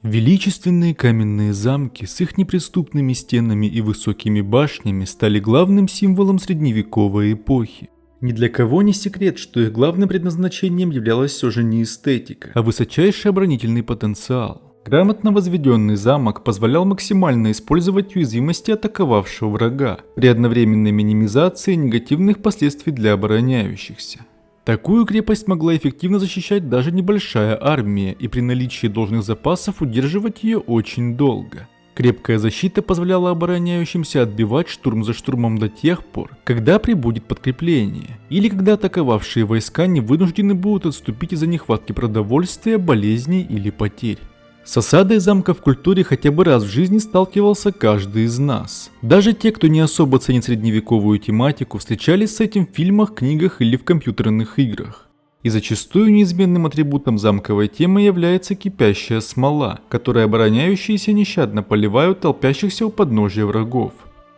Величественные каменные замки с их неприступными стенами и высокими башнями стали главным символом средневековой эпохи. Ни для кого не секрет, что их главным предназначением являлась все же не эстетика, а высочайший оборонительный потенциал. Грамотно возведенный замок позволял максимально использовать уязвимости атаковавшего врага при одновременной минимизации негативных последствий для обороняющихся. Такую крепость могла эффективно защищать даже небольшая армия и при наличии должных запасов удерживать ее очень долго. Крепкая защита позволяла обороняющимся отбивать штурм за штурмом до тех пор, когда прибудет подкрепление, или когда атаковавшие войска не вынуждены будут отступить из-за нехватки продовольствия, болезней или потерь. С осадой замка в культуре хотя бы раз в жизни сталкивался каждый из нас. Даже те, кто не особо ценит средневековую тематику, встречались с этим в фильмах, книгах или в компьютерных играх. И зачастую неизменным атрибутом замковой темы является кипящая смола, которой обороняющиеся нещадно поливают толпящихся у подножия врагов.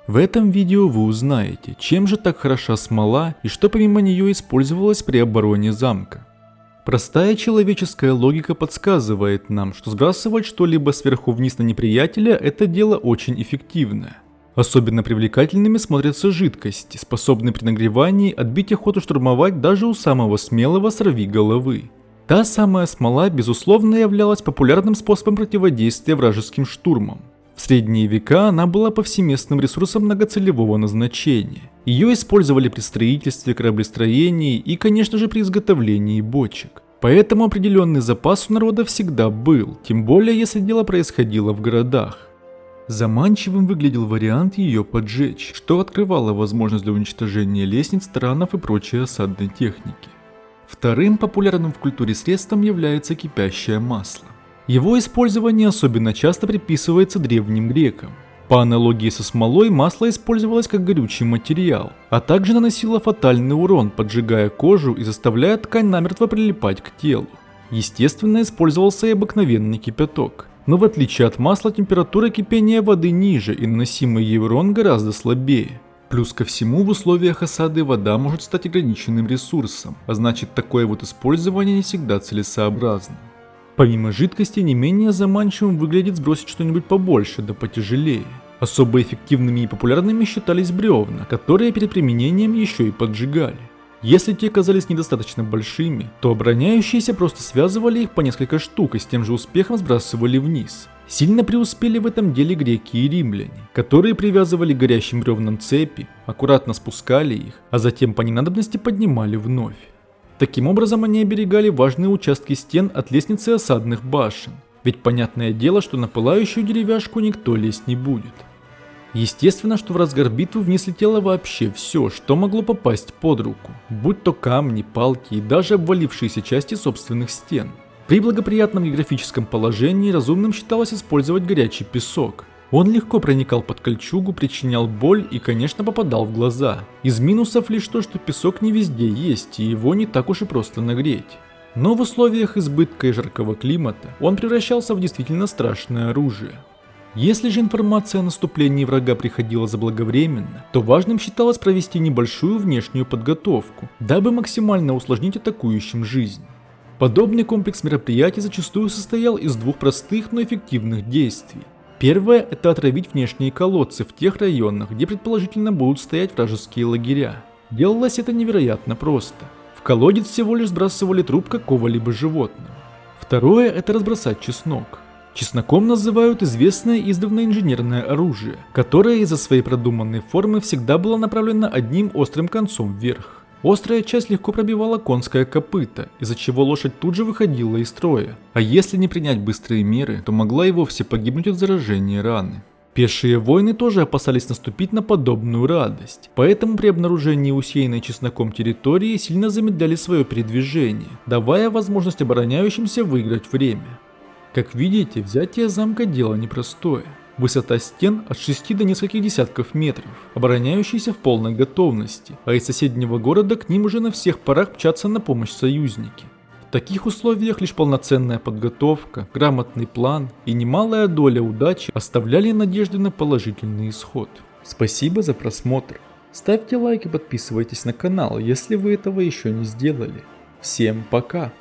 В этом видео вы узнаете, чем же так хороша смола и что помимо нее использовалось при обороне замка. Простая человеческая логика подсказывает нам, что сбрасывать что-либо сверху вниз на неприятеля – это дело очень эффективное. Особенно привлекательными смотрятся жидкости, способные при нагревании отбить охоту штурмовать даже у самого смелого сорвиголовы. Та самая смола, безусловно, являлась популярным способом противодействия вражеским штурмам. В средние века она была повсеместным ресурсом многоцелевого назначения. Ее использовали при строительстве, кораблестроении и, конечно же, при изготовлении бочек. Поэтому определенный запас у народа всегда был, тем более если дело происходило в городах. Заманчивым выглядел вариант ее поджечь, что открывало возможность для уничтожения лестниц, таранов и прочей осадной техники. Вторым популярным в культуре средством является кипящее масло. Его использование особенно часто приписывается древним грекам. По аналогии со смолой, масло использовалось как горючий материал, а также наносило фатальный урон, поджигая кожу и заставляя ткань намертво прилипать к телу. Естественно, использовался и обыкновенный кипяток. Но в отличие от масла, температура кипения воды ниже и наносимый ей урон гораздо слабее. Плюс ко всему, в условиях осады вода может стать ограниченным ресурсом, а значит такое вот использование не всегда целесообразно. Помимо жидкости, не менее заманчивым выглядит сбросить что-нибудь побольше да потяжелее. Особо эффективными и популярными считались бревна, которые перед применением еще и поджигали. Если те казались недостаточно большими, то обороняющиеся просто связывали их по несколько штук и с тем же успехом сбрасывали вниз. Сильно преуспели в этом деле греки и римляне, которые привязывали к горящим бревнам цепи, аккуратно спускали их, а затем по ненадобности поднимали вновь. Таким образом они оберегали важные участки стен от лестницы осадных башен, ведь понятное дело, что на пылающую деревяшку никто лезть не будет. Естественно, что в разгар битвы вниз летело вообще все, что могло попасть под руку, будь то камни, палки и даже обвалившиеся части собственных стен. При благоприятном географическом положении разумным считалось использовать горячий песок. Он легко проникал под кольчугу, причинял боль и, конечно, попадал в глаза. Из минусов лишь то, что песок не везде есть и его не так уж и просто нагреть. Но в условиях избытка и жаркого климата он превращался в действительно страшное оружие. Если же информация о наступлении врага приходила заблаговременно, то важным считалось провести небольшую внешнюю подготовку, дабы максимально усложнить атакующим жизнь. Подобный комплекс мероприятий зачастую состоял из двух простых, но эффективных действий. Первое – это отравить внешние колодцы в тех районах, где предположительно будут стоять вражеские лагеря. Делалось это невероятно просто. В колодец всего лишь сбрасывали труп какого-либо животного. Второе – это разбросать чеснок. Чесноком называют известное издавна инженерное оружие, которое из-за своей продуманной формы всегда было направлено одним острым концом вверх. Острая часть легко пробивала конское копыто, из-за чего лошадь тут же выходила из строя, а если не принять быстрые меры, то могла и вовсе погибнуть от заражения раны. Пешие воины тоже опасались наступить на подобную радость, поэтому при обнаружении усеянной чесноком территории сильно замедляли свое передвижение, давая возможность обороняющимся выиграть время. Как видите, взятие замка дело непростое. Высота стен от 6 до нескольких десятков метров, обороняющиеся в полной готовности, а из соседнего города к ним уже на всех парах мчатся на помощь союзники. В таких условиях лишь полноценная подготовка, грамотный план и немалая доля удачи оставляли надежды на положительный исход. Спасибо за просмотр. Ставьте лайк и подписывайтесь на канал, если вы этого еще не сделали. Всем пока!